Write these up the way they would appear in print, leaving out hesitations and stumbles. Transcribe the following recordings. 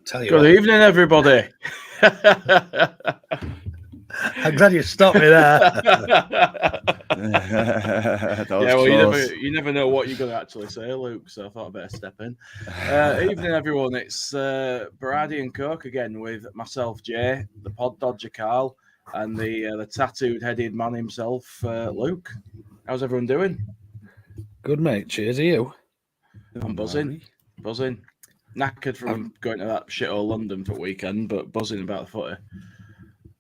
Tell you Good what. evening, everybody. I'm glad you stopped me there. You never know what you're going to actually say, Luke, so I thought I'd better step in. Evening, everyone. It's Berardi and Coke again with myself, Jay, the pod dodger, Karl, and the tattooed-headed man himself, Luke. How's everyone doing? Good, mate. Cheers to you. I'm buzzing. Knackered from going to that shithole London for a weekend, but buzzing about the footy.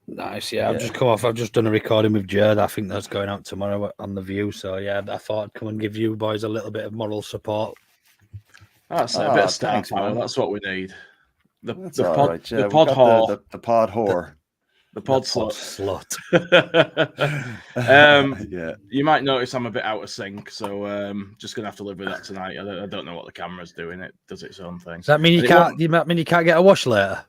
Nice, yeah. I've just come off. I've just done a recording with Jerd. I think that's going out tomorrow on The View. So, yeah, I thought I'd come and give you boys a little bit of moral support. That's a bit of star power. That's what we need. The pod, right, yeah. the pod whore. The pod whore. The pod slut. Yeah. You might notice I'm a bit out of sync, so just gonna have to live with that tonight. I don't know what the camera's doing; it does its own thing. Does that mean you can't? You might mean you can't get a wash later?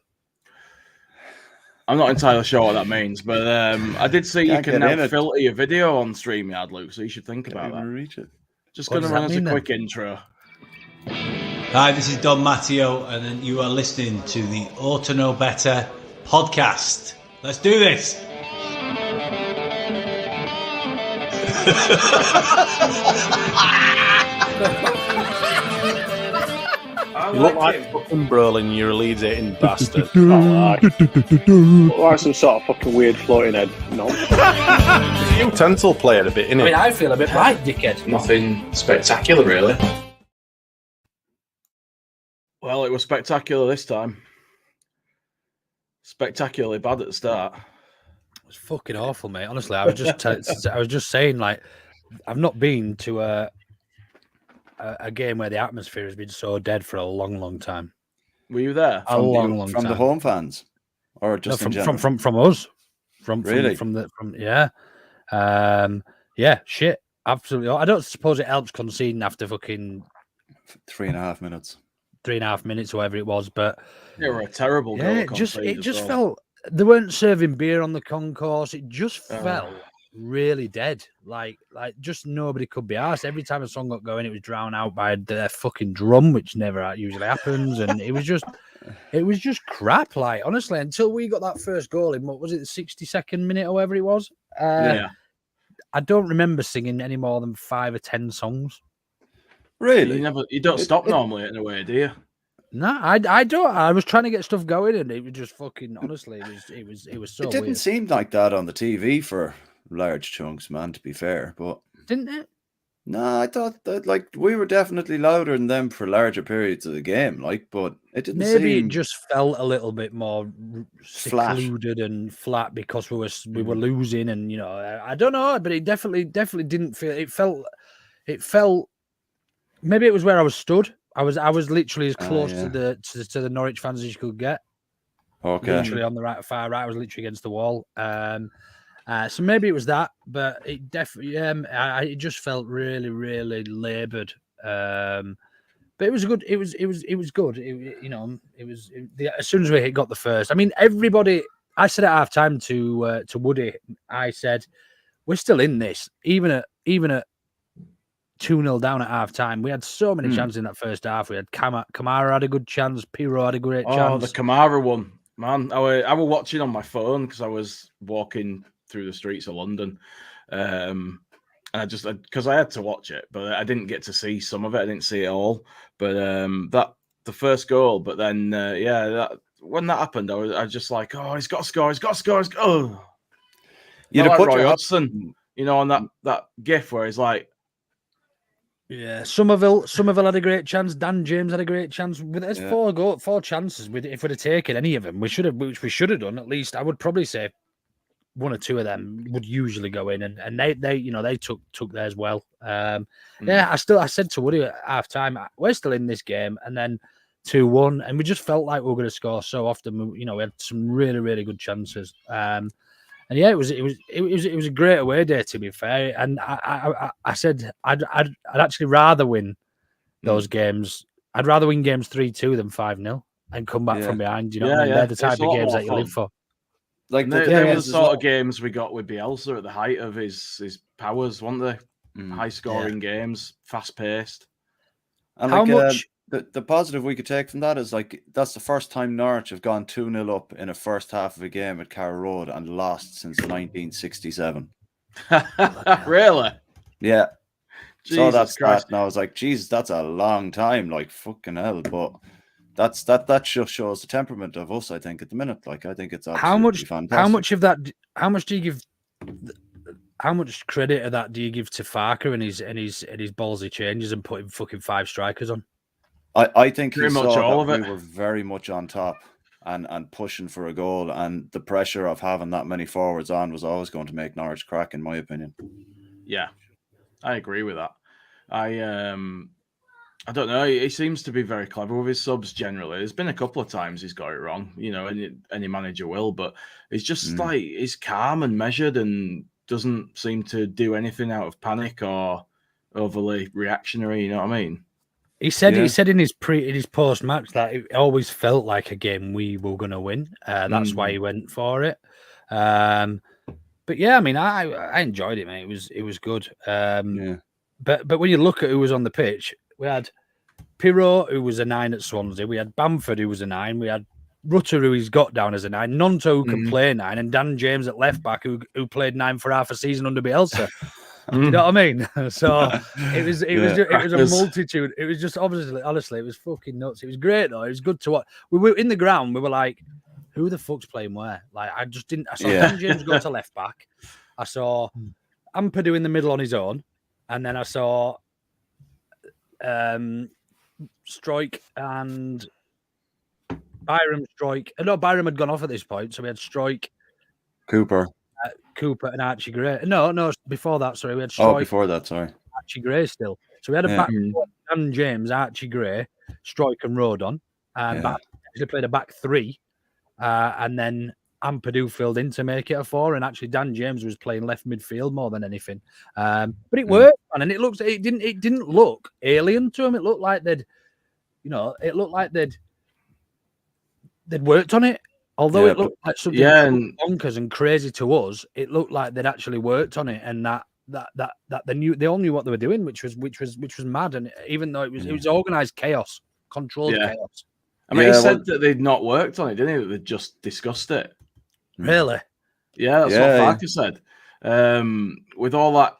I'm not entirely sure what that means, but I did see you can now filter your video on StreamYard, Luke. So you should think about that. Reach it. Just gonna run as a quick intro. Hi, this is Don Matteo, and then you are listening to the Orta No Better podcast. Let's do this. You look like fucking Brolin, you're a Leeds eating bastard. Look like some sort of fucking weird floating head. No. He's a utensil player a bit, innit? I mean, I feel a bit right, dickhead. Nothing spectacular, really. Well, it was spectacular this time. Spectacularly bad at the start. It was fucking awful, mate. Honestly, I was just saying, like, I've not been to a game where the atmosphere has been so dead for a long, long time. Were you there? Long time. From the home fans, or just from us? Really? Yeah, shit, absolutely. I don't suppose it helps conceding after fucking 3.5 minutes. 3.5 minutes, whatever it was, but they were a terrible goal. It just felt they weren't serving beer on the concourse. It just felt really dead. Like just nobody could be arsed. Every time a song got going, it was drowned out by their fucking drum, which never usually happens. And it was just crap. Like, honestly, until we got that first goal in, what was it, the 62nd minute or whatever it was? I don't remember singing any more than 5 or 10 songs. Really? You don't stop normally in a way, do you? No, I don't. I was trying to get stuff going, and it was just fucking. Honestly, it was so. It didn't seem like that on the TV for large chunks, man. To be fair, but didn't it? No, I thought that like we were definitely louder than them for larger periods of the game. Like, but it didn't. Maybe seem it just felt a little bit more secluded and flat because we were losing, and I don't know, but it definitely didn't feel. It felt. Maybe it was where I was stood. I was literally as close to the Norwich fans as you could get. Okay. Literally on the far right. I was literally against the wall. So maybe it was that, but it definitely it just felt really, really laboured. But it was good. It was good. As soon as we got the first. I mean, everybody. I said at half time to Woody. I said, we're still in this, even at 2-0 down at half time. We had so many chances in that first half. We had Kamara had a good chance. Piro had a great chance. Oh, the Kamara one, man. I was watching on my phone because I was walking through the streets of London. And I just, because I had to watch it, but I didn't get to see some of it. I didn't see it all. But the first goal, but then, when that happened, I was just like, oh, he's got to score. Oh. You'd have put Roy Hodgson, on that gif where he's like, yeah, Somerville had a great chance. Dan James had a great chance. There's 4 chances. If we'd have taken any of them, we should have done at least. I would probably say 1 or 2 of them would usually go in, and they took theirs well. I said to Woody at half time, we're still in this game, and then 2-1, and we just felt like we were going to score so often. We had some really, really good chances. And yeah, it was a great away day, to be fair. And I said I'd actually rather win those games. I'd rather win games 3-2 than 5-0 and come back from behind. They're the type of games that you live for. Like they were the sort of games we got with Bielsa at the height of his powers, weren't they? High scoring games, fast paced. And how much the positive we could take from that is like that's the first time Norwich have gone 2-0 up in a first half of a game at Carrow Road and lost since 1967. Really? Yeah. Jesus Saw that Christ. stat and I was like, Jesus, that's a long time, like fucking hell. But that just shows the temperament of us, I think, at the minute. Like, I think it's absolutely fantastic. How much do you give? How much credit of that do you give to Farker and his ballsy changes and putting fucking 5 strikers on? I think Pretty he much saw all that of we it. were very much on top and pushing for a goal, and the pressure of having that many forwards on was always going to make Norwich crack, in my opinion. Yeah, I agree with that. I don't know. He seems to be very clever with his subs generally. There's been a couple of times he's got it wrong, you know, any manager will, but he's just like, he's calm and measured and doesn't seem to do anything out of panic or overly reactionary, you know what I mean? He said in his post match that it always felt like a game we were going to win. That's why he went for it. But yeah, I mean, I enjoyed it, mate. It was good. But when you look at who was on the pitch, we had Pirro, who was a 9 at Swansea. We had Bamford, who was a 9. We had Rutter, who he's got down as a 9. Nonto, who can play 9, and Dan James at left back, who played 9 for half a season under Bielsa. Do you know what I mean? So it was a multitude. It was just honestly, it was fucking nuts. It was great though. It was good to watch. We were in the ground. We were like, who the fuck's playing where? Like, I saw Dan James go to left back. I saw Ampadu in the middle on his own, and then I saw Strike and Byram. No, Byram had gone off at this point, so we had Strike, Cooper, and Archie Gray. No, before that, sorry, we had Strike. Oh, before that, sorry. Archie Gray still. So we had a back Dan James, Archie Gray, Strike and Rodon. But actually played a back 3. And then Ampadu filled in to make it a 4. And actually Dan James was playing left midfield more than anything. But it worked, and it didn't look alien to him. It looked like they'd worked on it. Although it looked like something bonkers and crazy to us, it looked like they'd actually worked on it, and that they all knew what they were doing, which was mad. And even though it was organized chaos, controlled chaos. I mean, he said that they'd not worked on it, didn't he? That they'd just discussed it. Really? Yeah, that's what Farker said. With all that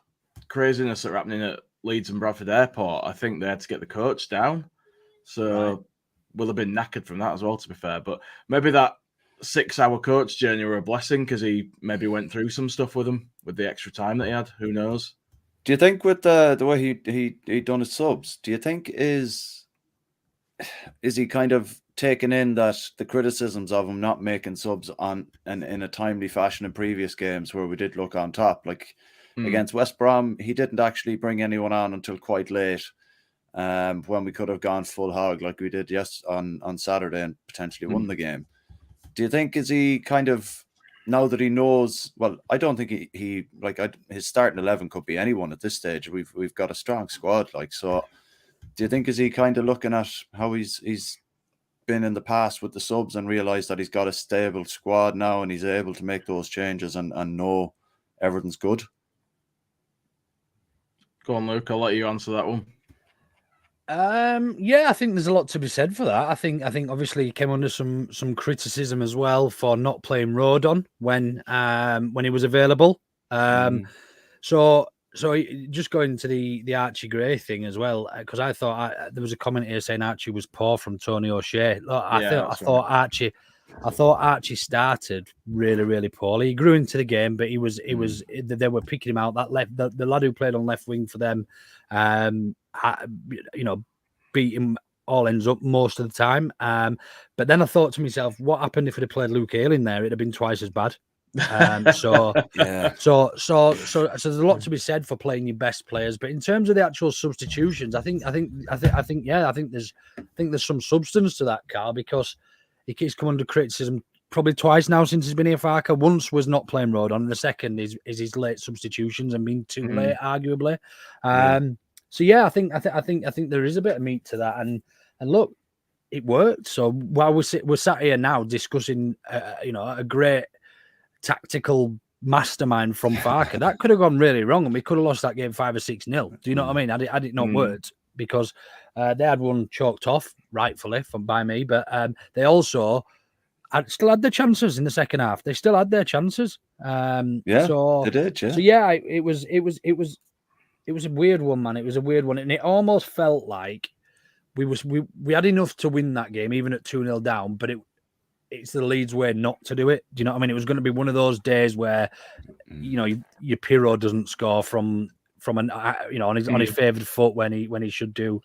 craziness that were happening at Leeds and Bradford Airport, I think they had to get the coach down. So we'll have been knackered from that as well, to be fair. But maybe that 6-hour coach journey were a blessing because he maybe went through some stuff with them with the extra time that he had. Who knows? Do you think with the way he done his subs, do you think is he kind of taking in that the criticisms of him not making subs on and in a timely fashion in previous games where we did look on top, like against West Brom, he didn't actually bring anyone on until quite late, when we could have gone full hog like we did on Saturday and potentially won the game. Do you think is he kind of, now that he knows? Well, I don't think his starting 11 could be anyone at this stage. We've got a strong squad, like so. Do you think is he kind of looking at how he's been in the past with the subs and realised that he's got a stable squad now and he's able to make those changes and know everything's good? Go on, Luke. I'll let you answer that one. I think there's a lot to be said for that. I think obviously he came under some criticism as well for not playing Rodon when he was available. So just going to the Archie Gray thing as well, because I thought there was a comment here saying Archie was poor from Tony O'Shea. Look, I thought Archie started really, really poorly. He grew into the game, but they were picking him out. That left the lad who played on left wing for them, beat him all ends up most of the time. But then I thought to myself, what happened if it had played Luke Hale in there? It'd have been twice as bad. So there's a lot to be said for playing your best players. But in terms of the actual substitutions, I think there's some substance to that, Karl, because he's come under criticism probably twice now since he's been here. Farker once was not playing Rodon, and the second is his late substitutions and being too late, arguably. I think there is a bit of meat to that, and look, it worked. So while we're sat here now discussing, a great tactical mastermind from Farker, that could have gone really wrong, and we could have lost that game 5 or 6-0. Do you know what I mean? Had it not worked, because they had one choked off, rightfully, by me, but they also still had their chances in the second half. They still had their chances. So they did, yeah. So yeah, it was a weird one, man. It was a weird one, and it almost felt like we had enough to win that game, even at 2-0 down, but it's the Leeds way not to do it. Do you know what I mean? It was going to be one of those days where, your Pirro doesn't score from an on his favoured foot when he should do.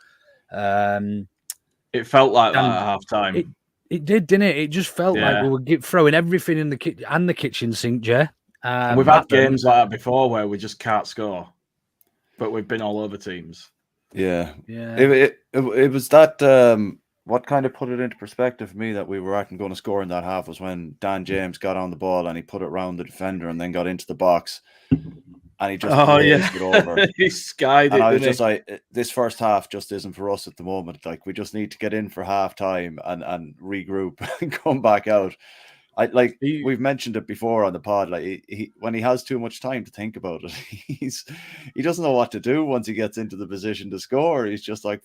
It felt like that at half time. It did, didn't it? It just felt like we were throwing everything in the kitchen sink, Jay. We've had games like that before where we just can't score, but we've been all over teams. Yeah. It was that. What kind of put it into perspective for me that we were actually going to score in that half was when Dan James got on the ball and he put it around the defender and then got into the box and he just it over. He skied and it. I was just like, this first half just isn't for us at the moment. Like, we just need to get in for half time and regroup and come back out. We've mentioned it before on the pod. Like, he when he has too much time to think about it, he doesn't know what to do once he gets into the position to score. He's just like,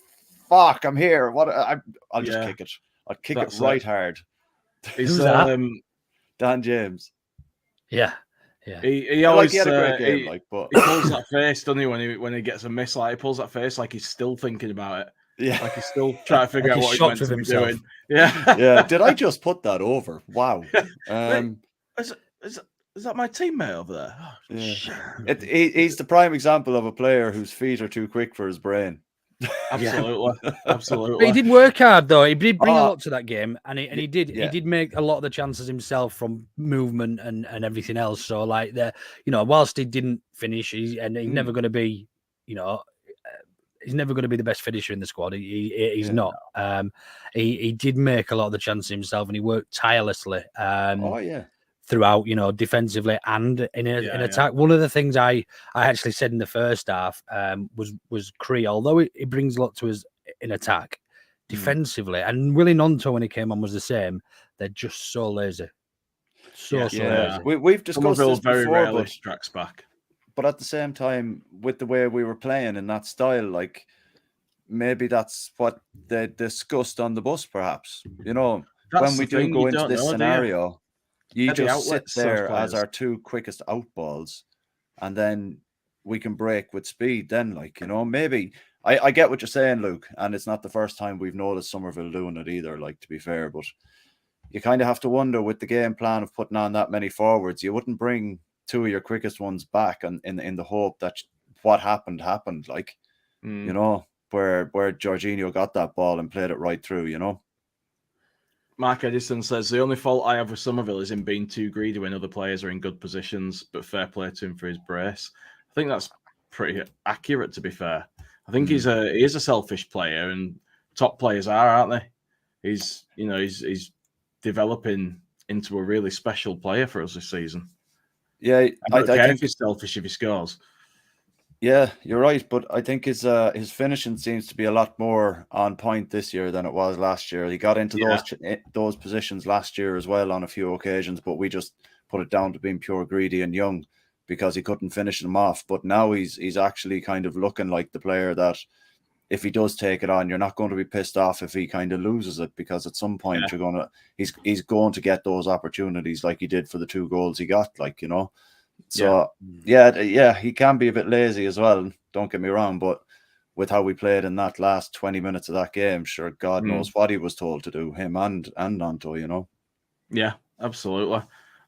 fuck, I'm here. I'll just kick it. I'll kick it right hard. He's Dan James. Yeah. He always he had a great game, he pulls that face, doesn't he, when he gets a miss? Like, he pulls that face like he's still thinking about it. Yeah, like he's still trying to figure out what he's meant to be doing. Yeah. Did I just put that over? Wow. Is that my teammate over there? Oh, yeah. He's the prime example of a player whose feet are too quick for his brain. Absolutely. But he did work hard, though. He did bring a lot to that game, and he did make a lot of the chances himself from movement and everything else. So, like, whilst he didn't finish, he's never going to be, he's never going to be the best finisher in the squad. He's not. He did make a lot of the chances himself, and he worked tirelessly. Throughout, defensively and in attack. One of the things I actually said in the first half was Cree, although it brings a lot to us in attack, defensively, and Willie Nonto when he came on was the same. They're just so lazy. So lazy. We've discussed this very before, rarely tracks back. But at the same time, with the way we were playing in that style, like, maybe that's what they discussed on the bus, perhaps. When we do go into this scenario, you just sit there as our two quickest out balls, and then we can break with speed. Then, maybe I get what you're saying, Luke, and it's not the first time we've noticed Somerville doing it either. Like, to be fair, but you kind of have to wonder with the game plan of putting on that many forwards, you wouldn't bring two of your quickest ones back in the hope that what happened. Like, where Jorginho got that ball and played it right through. Mark Edison says, the only fault I have with Somerville is him being too greedy when other players are in good positions, but fair play to him for his brace. I think that's pretty accurate, to be fair. I think he is a selfish player, and top players are, aren't they? He's developing into a really special player for us this season. Yeah, I don't care if he's selfish if he scores. Yeah, you're right, but I think his finishing seems to be a lot more on point this year than it was last year. He got into those positions last year as well on a few occasions, but we just put it down to being pure greedy and young because he couldn't finish them off. But now he's actually kind of looking like the player that if he does take it on, you're not going to be pissed off if he kind of loses it, because at some point he's going to get those opportunities like he did for the 2 goals he got, So he can be a bit lazy as well. Don't get me wrong, but with how we played in that last 20 minutes of that game, sure, God knows what he was told to do, him and Nonto, Yeah, absolutely.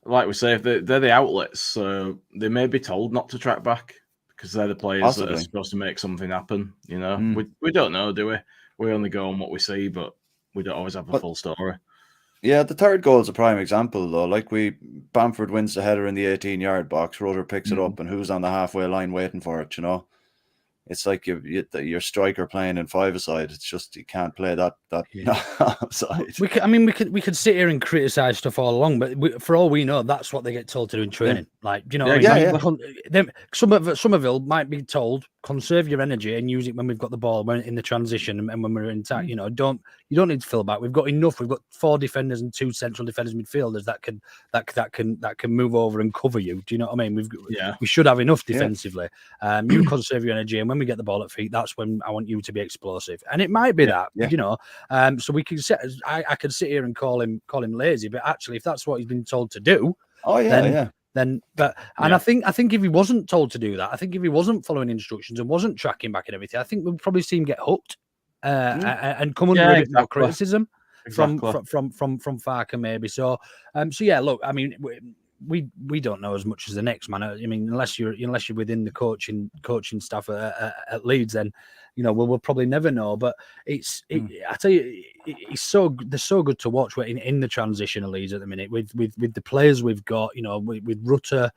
Like we say, if they're the outlets, so they may be told not to track back because they're the players that are supposed to make something happen. We don't know, do we? We only go on what we see, but we don't always have a full story. Yeah, the third goal is a prime example, though. Like, Bamford wins the header in the 18-yard box, Roeder picks it up, and who's on the halfway line waiting for it, It's like your striker playing in 5-a-side. It's just you can't play that side. We could sit here and criticize stuff all along, but for all we know, that's what they get told to do in training. Like, do you know what I mean? Yeah. Somerville might be told, conserve your energy and use it when we've got the ball, when in the transition and when we're in attack. You know, you don't need to fill back. We've got enough. We've got 4 defenders and 2 central defenders, midfielders that can move over and cover you. Do you know what I mean? We should have enough defensively. You conserve your energy, and when we get the ball at feet, that's when I want you to be explosive. And it might be you know. So we can I could sit here and call him lazy, but actually, if that's what he's been told to do, I think if he wasn't told to do that, I think if he wasn't following instructions and wasn't tracking back and everything, I think we'd probably see him get hooked and come under a bit more criticism from Farker maybe. So yeah, look, I mean, we don't know as much as the next man. I mean, unless you're within the coaching staff at Leeds, then you know we'll probably never know. But I tell you, they're so good to watch. We're in the transition of Leeds at the minute with the players we've got. You know, with Rutter,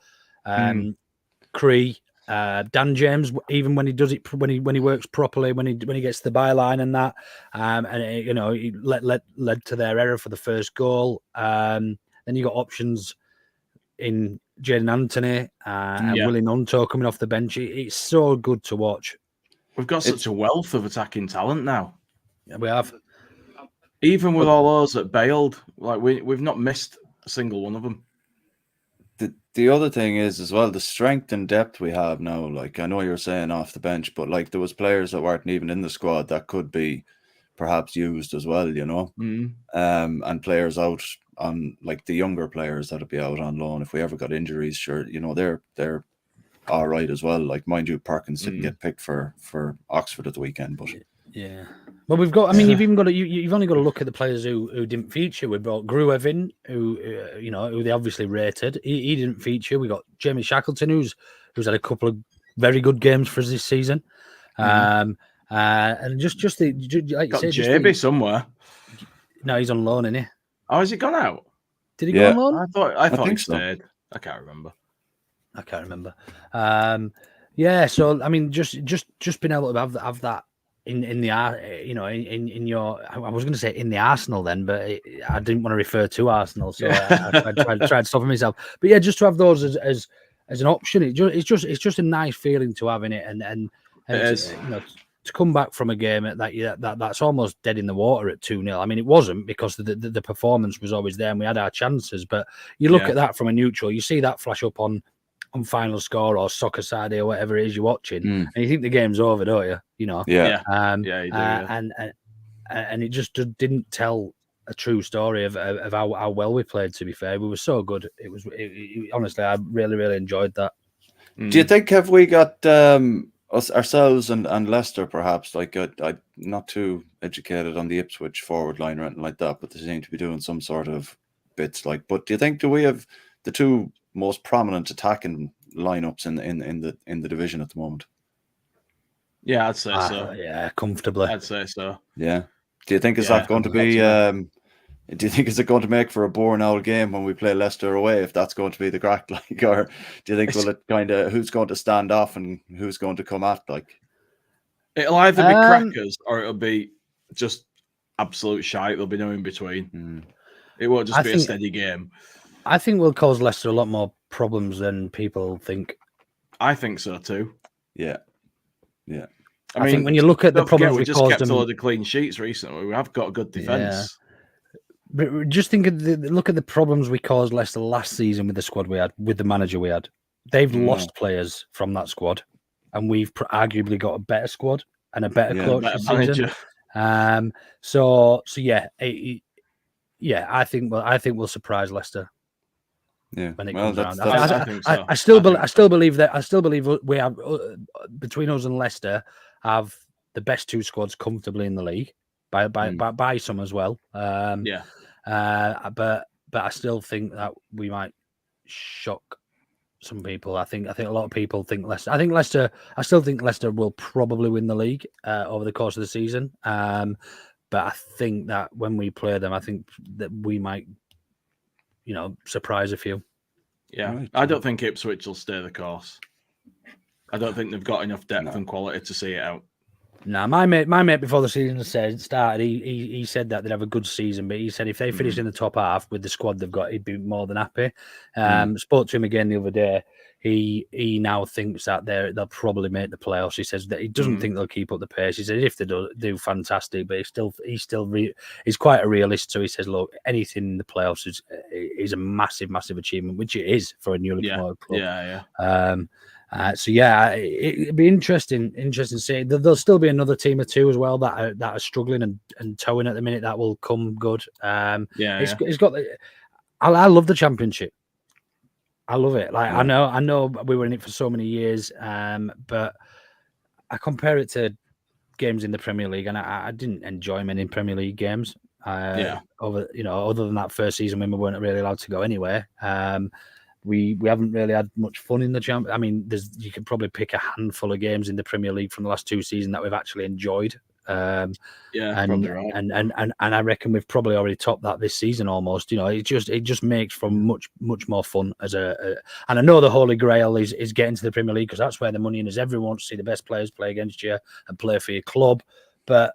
Cree, Dan James. Even when he does it, when he works properly, when he gets to the byline and that, and you know, he led to their error for the first goal. Then you got options in Jaden Anthony and Willie Nunto coming off the bench. It's so good to watch. We've got such a wealth of attacking talent now. Yeah, we have. Even with all those that bailed, like we've not missed a single one of them. The other thing is as well the strength and depth we have now. Like I know you're saying off the bench, but like there was players that weren't even in the squad that could be perhaps used as well, you know. And players out on like the younger players that'll be out on loan if we ever got injuries. Sure, you know they're all right as well. Like mind you, Perkins didn't get picked for Oxford at the weekend, but yeah. Well, we've got. I mean, you've even got to. You've only got to look at the players who didn't feature. We brought Gruev in, who they obviously rated. He didn't feature. We got Jamie Shackleton, who's had a couple of very good games for us this season. And just the like got you say, JB somewhere. No, he's on loan, isn't he? Oh, has he gone out? Did he go on loan? I thought he so. stayed. I can't remember. Yeah. So I mean, just being able to have that in the you know in your I was going to say in the Arsenal then, but I didn't want to refer to Arsenal, so I tried stopping myself. But yeah, just to have those as an option, it's just a nice feeling to have in it, and you know, to come back from a game that's almost dead in the water at 2-0. I mean, it wasn't because the performance was always there and we had our chances. But you look at that from a neutral, you see that flash up on Final Score or Soccer Saturday or whatever it is you're watching, and you think the game's over, don't you? You know, you do, and it just didn't tell a true story of how well we played. To be fair, we were so good. It was honestly, I really enjoyed that. Do you think have we got ourselves and Leicester perhaps? Like I'm not too educated on the Ipswich forward line or anything like that, but they seem to be doing some sort of bits like. But do we have the two most prominent attacking lineups in the division at the moment? Yeah, I'd say so. Yeah, comfortably. I'd say so. Yeah. Do you think that going to be? Do you think is it going to make for a boring old game when we play Leicester away? If that's going to be the crack, like, or do you think will it kind of who's going to stand off and who's going to come at? Like, it'll either be crackers or it'll be just absolute shite. There'll be no in between. It won't just be a steady game. I think we'll cause Leicester a lot more problems than people think. I think so too. Yeah. I mean, when you look at the problems we just kept a lot of clean sheets recently. We have got a good defense. Yeah. But just look at the problems we caused Leicester last season with the squad we had, with the manager we had. They've lost players from that squad, and we've arguably got a better squad and a better coach this season. So yeah, I think we'll surprise Leicester. Yeah, when it comes around. I think so. I still believe we have between us and Leicester have the best two squads comfortably in the league by some as well. But I still think that we might shock some people. I think a lot of people think Leicester. I still think Leicester will probably win the league over the course of the season. But I think that when we play them, I think that we might, surprise a few. Yeah, right. I don't think Ipswich will stay the course. I don't think they've got enough depth and quality to see it out. No, my mate before the season started, he said that they'd have a good season, but he said if they finished in the top half with the squad they've got, he'd be more than happy. Spoke to him again the other day. He now thinks that they'll probably make the playoffs. He says that he doesn't think they'll keep up the pace. He said if they do fantastic, but he's quite a realist. So he says, look, anything in the playoffs is a massive achievement, which it is for a newly promoted club. So it'd be interesting to see. There'll still be another team or two as well that are struggling and towing at the minute that will come good. It's got. I love the Championship. I love it. Like I know we were in it for so many years, but I compare it to games in the Premier League, and I didn't enjoy many Premier League games. Other than that first season when we weren't really allowed to go anywhere. We haven't really had much fun in the champ. I mean, you could probably pick a handful of games in the Premier League from the last 2 seasons that we've actually enjoyed. Probably right. And I reckon we've probably already topped that this season almost. It just makes for much more fun and I know the Holy Grail is getting to the Premier League because that's where the money is. Everyone wants to see the best players play against you and play for your club, but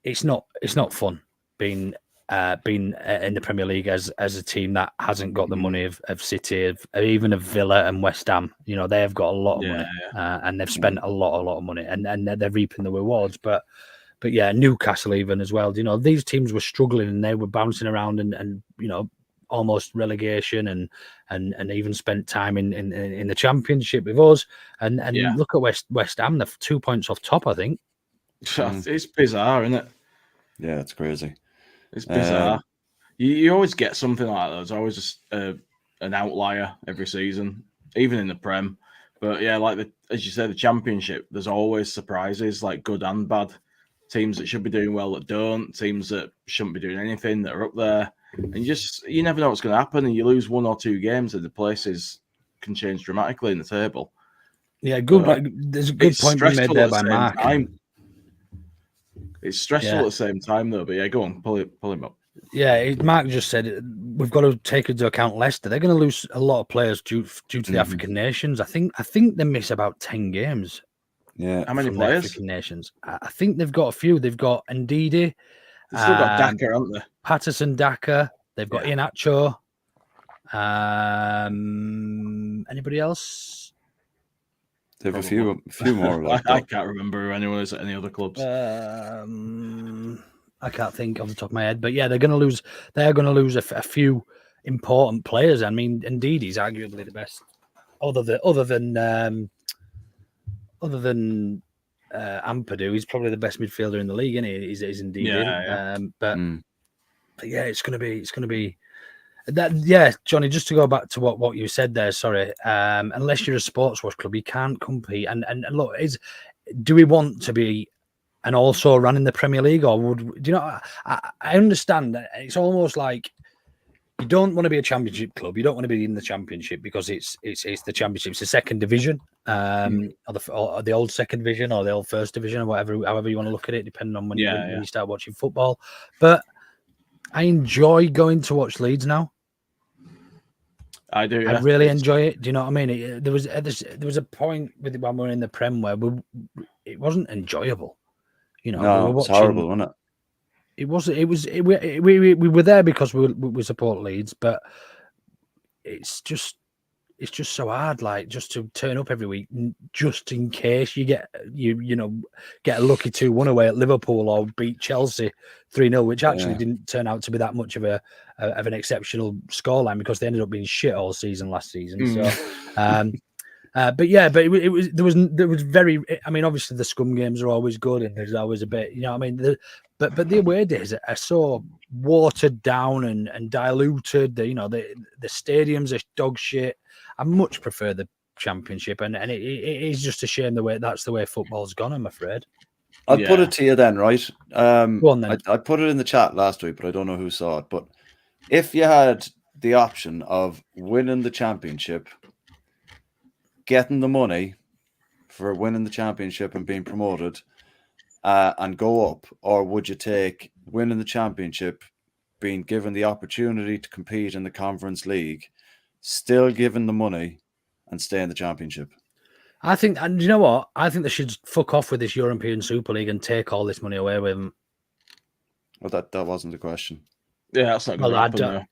it's not fun being in the Premier League as a team that hasn't got the money of City, even of Villa and West Ham. They have got a lot of money and they've spent a lot of money and they're reaping the rewards. But Newcastle even as well. These teams were struggling and they were bouncing around and almost relegation and even spent time in the Championship with us. And look at West Ham, they're 2 points off top, I think. It's bizarre, isn't it? Yeah, it's crazy. It's bizarre. You always get something like that. There's always just an outlier every season, even in the Prem. But yeah, as you said, the Championship, there's always surprises, like good and bad. Teams that should be doing well that don't, teams that shouldn't be doing anything that are up there. And you never know what's going to happen. And you lose 1 or 2 games and the places can change dramatically in the table. Yeah, good. There's a good point you made there by Mark. It's stressful at the same time, though. But yeah, go on, pull him up. Yeah, Mark just said we've got to take into account Leicester. They're going to lose a lot of players due to the African nations. I think they miss about 10 games. Yeah, how many from players? The African nations. I think they've got a few. They've got Ndidi. They've still got Daka, haven't they? Patterson, Daka. They've got Iheanacho. Anybody else? They have a few more. I can't remember who anyone is at any other clubs. I can't think off the top of my head, but yeah, they're going to lose. They are going to lose a few important players. I mean, indeed, he's arguably the best, other than Ampadu. He's probably the best midfielder in the league, isn't he? He's indeed. But yeah, it's going to be. That, yeah, Johnny, just to go back to what you said there, sorry, unless you're a sports watch club, you can't compete. And look, do we want to be an also run in the Premier League, or I understand that it's almost like you don't want to be a Championship club, you don't want to be in the Championship because it's the Championship, it's the second division, or the old second division, or the old first division, or however you want to look at it, depending on when you start watching football. But I enjoy going to watch Leeds now. I do. I really enjoy it. Do you know what I mean? There was a point when we were in the Prem where it wasn't enjoyable. No, we were watching, it's horrible, wasn't it? We were there because we support Leeds, but it's just so hard, like just to turn up every week, just in case you get a lucky 2-1 away at Liverpool or beat Chelsea 3-0, which actually didn't turn out to be that much of an exceptional scoreline because they ended up being shit all season last season. So, there was very. I mean, obviously the scum games are always good, and there's always a bit. You know what I mean? But the away days are so watered down and diluted. The stadiums are dog shit. I much prefer the Championship, and it is just a shame that's the way football's gone, I'm afraid. I'll put it to you then, right? Go on then. I put it in the chat last week, but I don't know who saw it. But if you had the option of winning the Championship, getting the money for winning the Championship and being promoted, and go up, or would you take winning the Championship, being given the opportunity to compete in the Conference League, still given the money, and stay in the Championship? I think, and you know what? I think they should fuck off with this European Super League and take all this money away with them. Well, that wasn't the question. Yeah, that's not going to happen now.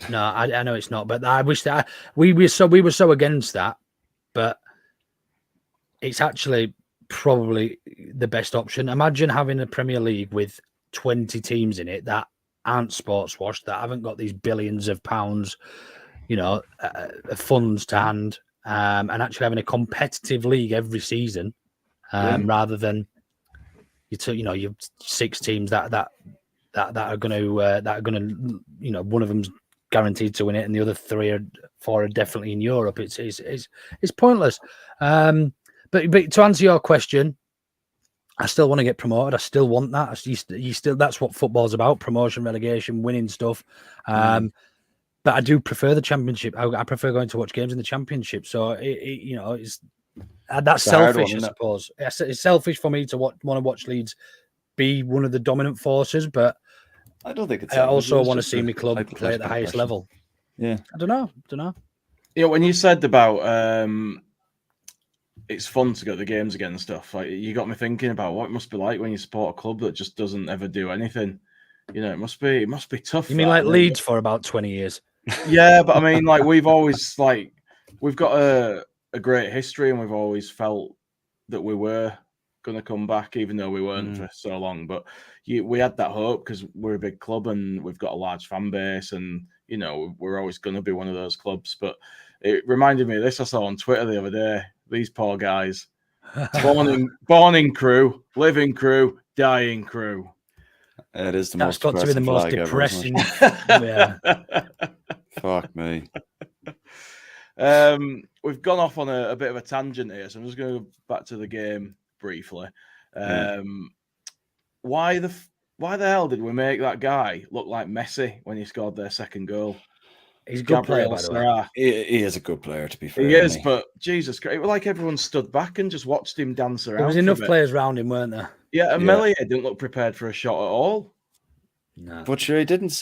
No, I know it's not, but I wish that we were so against that, but it's actually probably the best option. Imagine having a Premier League with 20 teams in it that aren't sports washed, that haven't got these billions of pounds, of funds to hand, and actually having a competitive league every season, rather than you 6 teams that are going to one of them's guaranteed to win it and the other 4 are definitely in Europe. It's pointless. But to answer your question, I still want to get promoted. I still want that. You still that's what football's about: promotion, relegation, winning stuff. But I do prefer the Championship. I prefer going to watch games in the Championship. So that's selfish, I suppose. It's selfish for me to want to watch Leeds be one of the dominant forces, but I don't think it's. I also want to see my club play at the highest level. Yeah, I don't know. Yeah, when you said about it's fun to go to the games again and stuff, like you got me thinking about what it must be like when you support a club that just doesn't ever do anything. It must be tough. You mean like Leeds for about 20 years? Yeah, but I mean, like we've got a great history, and we've always felt that we were going to come back, even though we weren't for so long. But we had that hope because we're a big club and we've got a large fan base, and we're always going to be one of those clubs. But it reminded me of this I saw on Twitter the other day. These poor guys, born in Crewe, live in Crewe, die in Crewe. It is the That's got to be the most depressing. Yeah. Fuck me. We've gone off on a bit of a tangent here, so I'm just going to go back to the game briefly. Why the hell did we make that guy look like Messi when he scored their second goal? He's a good player, by the way. He is a good player, to be fair. He is, but Jesus Christ, it was like everyone stood back and just watched him dance around. There was enough players around him, weren't there? Yeah, and Melia didn't look prepared for a shot at all. No. But sure, he didn't.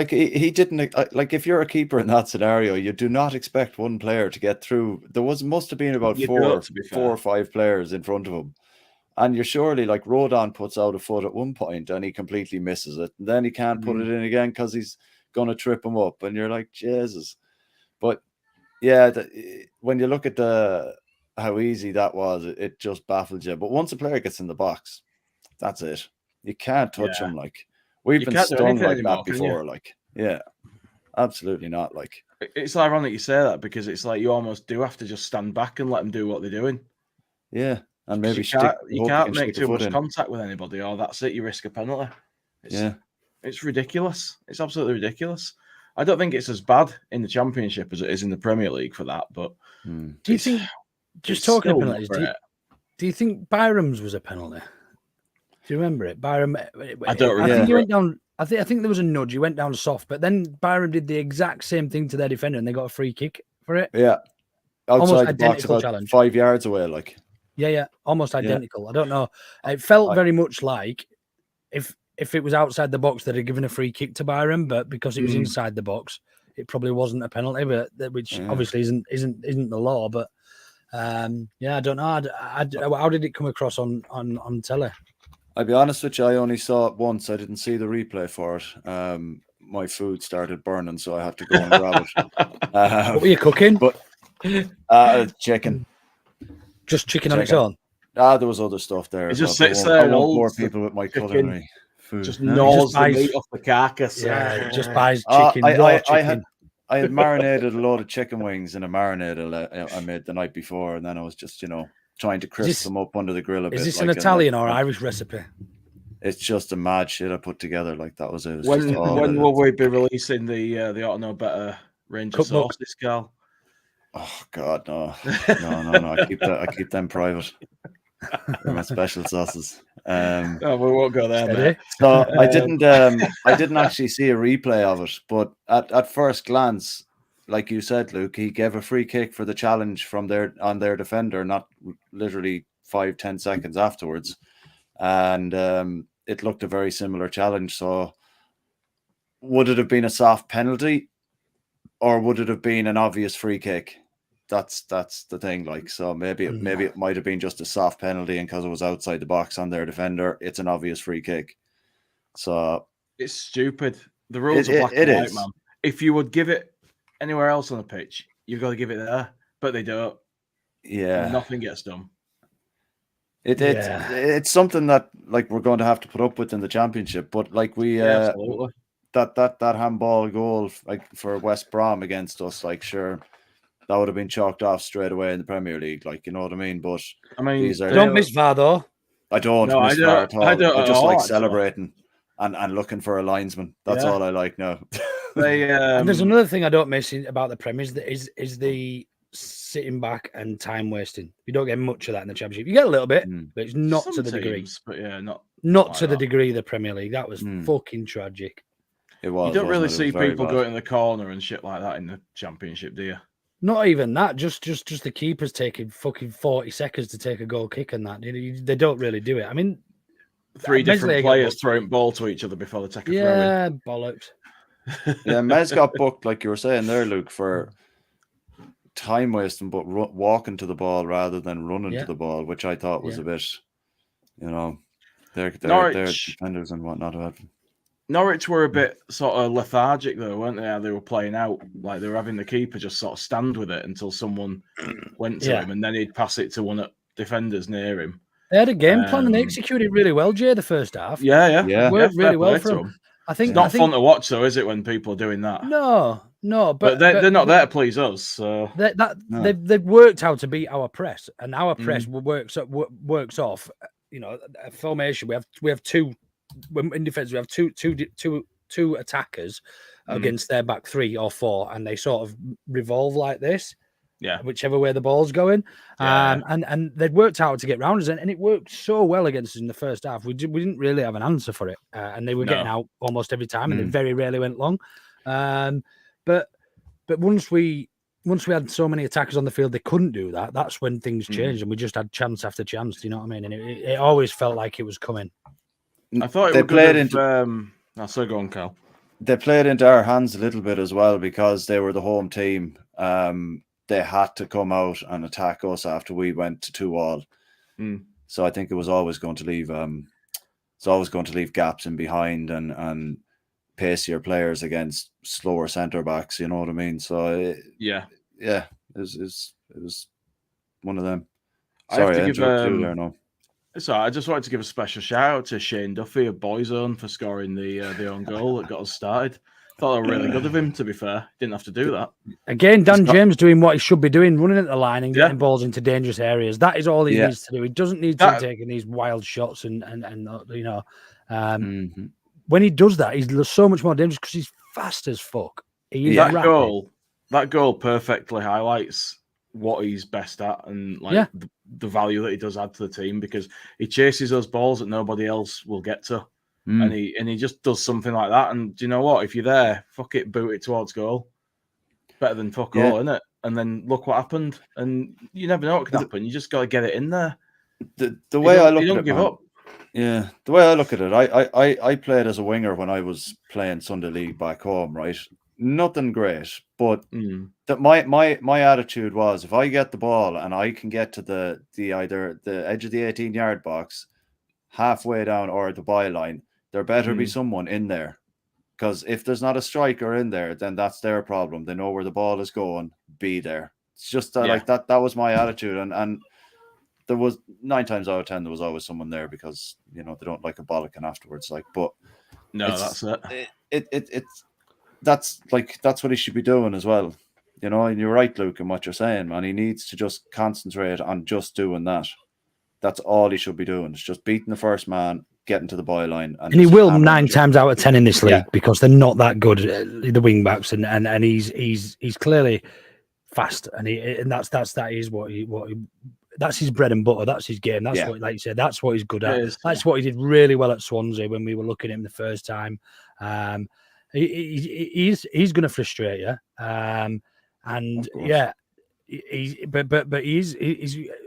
He didn't. Like, if you're a keeper in that scenario, you do not expect one player to get through. There must have been about 4 or 5 players in front of him, and you're surely like Rodon puts out a foot at one point and he completely misses it, and then he can't put it in again because he's gonna trip him up, and you're like, Jesus. But yeah, when you look at how easy that was, it just baffles you. But once a player gets in the box, that's it. You can't touch him. Like, we've been stung like that before. Like, yeah, absolutely not. Like, it's ironic you say that, because it's like you almost do have to just stand back and let them do what they're doing. Yeah, and maybe you can't make too much contact with anybody, or that's it. You risk a penalty. It's ridiculous. It's absolutely ridiculous. I don't think it's as bad in the Championship as it is in the Premier League for that. But do you think? Just talking of penalties, do you think Byram's was a penalty? Do you remember it? Byram. I don't remember. I think he went down. I think there was a nudge. He went down soft, but then Byram did the exact same thing to their defender, and they got a free kick for it. Yeah, outside almost the box, about challenge. 5 yards away. Like, yeah, almost identical. I don't know. It felt very much like if it was outside the box, they'd have given a free kick to Byram, but because it was inside the box, it probably wasn't a penalty. But which obviously isn't the law. But I don't know. How did it come across on telly? I'll be honest with you, I only saw it once. I didn't see the replay for it. My food started burning, so I had to go and grab it. What were you cooking? Chicken. Just chicken on its own? There was other stuff there. It just sits there. I want more people with my culinary food. Just gnaws the meat off the carcass. Yeah, just buys chicken. I had marinated a load of chicken wings in a marinade I made the night before, and then I was just, trying to crisp them up under the grill a bit. Is this an Italian or Irish recipe? It's just a mad shit I put together. Like, that was it. When will we be releasing the Orta No Better range of sauces, Karl? Oh God, no. I keep them private. They're my special sauces. We won't go there, mate. So I didn't actually see a replay of it, but at first glance, like you said, Luke, he gave a free kick for the challenge on their defender, not literally 5-10 seconds afterwards. And it looked a very similar challenge. So would it have been a soft penalty, or would it have been an obvious free kick? that's the thing. Like, so maybe it might have been just a soft penalty, and because it was outside the box on their defender, it's an obvious free kick. So it's stupid. The rules are black and white, man. If you would give it anywhere else on the pitch, you've got to give it there, but they don't. Yeah, and nothing gets done. It's something that like we're going to have to put up with in the championship. But like absolutely. that handball goal like for West Brom against us, like sure that would have been chalked off straight away in the Premier League. Like, you know what I mean? But I mean, don't miss VAR though. I don't miss VAR at all. I just like celebrating and looking for a linesman. That's all I like now. And there's another thing I don't miss about the Premier is the sitting back and time wasting. You don't get much of that in the Championship. You get a little bit, but it's not to the degree. But yeah, not to the degree of the Premier League. That was fucking tragic. It was. You don't really see people go in the corner and shit like that in the Championship, do you? Not even that. Just the keepers taking fucking 40 seconds to take a goal kick and that. They don't really do it. I mean, 3 different players throwing ball to each other before they take a throw in. Yeah, bollocks. Yeah, Mez got booked, like you were saying there, Luke, for time wasting, but walking to the ball rather than running to the ball, which I thought was a bit, their defenders and whatnot. Norwich were a bit sort of lethargic though, weren't they? How they were playing out, like they were having the keeper just sort of stand with it until someone went to him, and then he'd pass it to one of the defenders near him. They had a game plan and they executed really well, Jay, the first half. Yeah. Worked really well for them. I think it's not fun to watch, though, is it, when people are doing that? No, but they're not there to please us. So they've worked how to beat our press, and our press works off. A formation. We have two in defense. We have two attackers against their back 3 or 4, and they sort of revolve like this. Yeah, whichever way the ball's going, and they'd worked out to get round us, and it worked so well against us in the first half. We didn't really have an answer for it, and they were getting out almost every time, and they very rarely went long. But once we had so many attackers on the field, they couldn't do that. That's when things changed, and we just had chance after chance. Do you know what I mean? And it always felt like it was coming. I thought they played into. So go on, Karl. They played into our hands a little bit as well because they were the home team. They had to come out and attack us after we went to 2-2. So I think it was always going to leave gaps in behind and pacier players against slower centre backs. You know what I mean? So it was one of them. Sorry, I interrupted you there. No. So I just wanted to give a special shout out to Shane Duffy of Boyzone for scoring the own goal that got us started. Thought they were really good of him, to be fair. Didn't have to do that. Again, Dan James doing what he should be doing, running at the line and getting balls into dangerous areas. That is all he needs to do. He doesn't need to be taking these wild shots and when he does that, he's so much more dangerous because he's fast as fuck. That goal perfectly highlights what he's best at and the value that he does add to the team, because he chases those balls that nobody else will get to. And he just does something like that. And do you know what? If you're there, fuck it, boot it towards goal. Better than fuck all, isn't it? And then look what happened. And you never know what can happen. You just got to get it in there. The way I look at it, give up. Yeah, the way I look at it, I played as a winger when I was playing Sunday League back home, right? Nothing great, but that my attitude was, if I get the ball and I can get to either the edge of the 18-yard box, halfway down, or the byline, there better be someone in there, because if there's not a striker in there, then that's their problem. They know where the ball is going. Be there. It's just like that. That was my attitude, and there was 9 times out of 10 there was always someone there, because they don't like a bollocking afterwards. Like, but that's it. That's what he should be doing as well. And you're right, Luke, in what you're saying, man. He needs to just concentrate on just doing that. That's all he should be doing. It's just beating the first man, getting to the byline, and he will 9 times out of 10 in this league because they're not that good, the wing backs, and he's clearly fast, and that's his bread and butter. That's his game. That's what, like you said, that's what he's good at. That's what he did really well at Swansea when we were looking at him the first time. He's going to frustrate you, but he's.